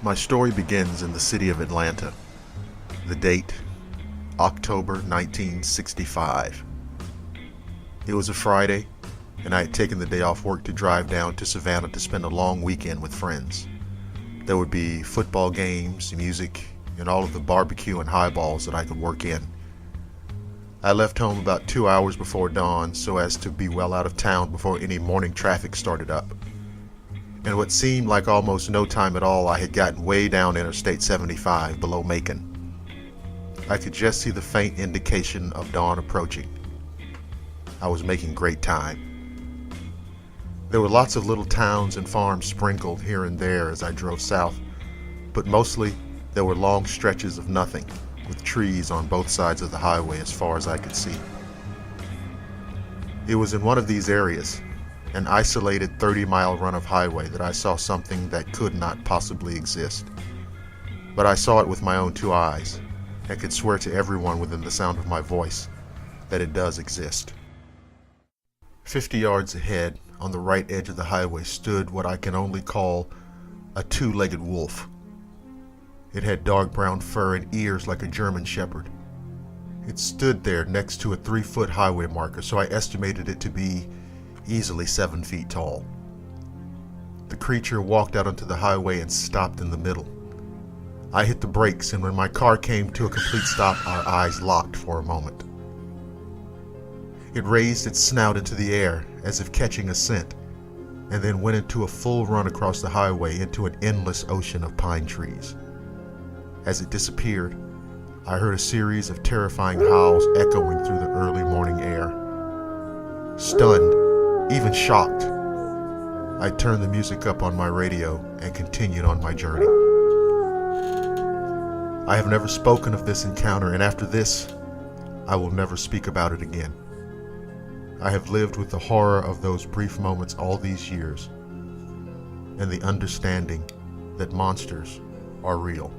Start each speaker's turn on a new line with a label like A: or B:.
A: My story begins in the city of Atlanta. The date, October 1965. It was a Friday, and I had taken the day off work to drive down to Savannah to spend a long weekend with friends. There would be football games, music, and all of the barbecue and highballs that I could work in. I left home about 2 hours before dawn so as to be well out of town before any morning traffic started up. In what seemed like almost no time at all, I had gotten way down Interstate 75 below Macon. I could just see the faint indication of dawn approaching. I was making great time. There were lots of little towns and farms sprinkled here and there as I drove south, but mostly there were long stretches of nothing, with trees on both sides of the highway as far as I could see. It was in one of these areas, an isolated 30-mile run of highway, that I saw something that could not possibly exist. But I saw it with my own 2 eyes, and could swear to everyone within the sound of my voice that it does exist. 50 yards ahead, on the right edge of the highway, stood what I can only call a two-legged wolf. It had dark brown fur and ears like a German shepherd. It stood there next to a 3-foot highway marker, so I estimated it to be easily 7 feet tall. The creature walked out onto the highway and stopped in the middle. I hit the brakes, and when my car came to a complete stop, our eyes locked for a moment. It raised its snout into the air as if catching a scent, and then went into a full run across the highway into an endless ocean of pine trees. As it disappeared, I heard a series of terrifying howls echoing through the early morning air. Stunned, even shocked, I turned the music up on my radio and continued on my journey. I have never spoken of this encounter, and after this, I will never speak about it again. I have lived with the horror of those brief moments all these years, and the understanding that monsters are real.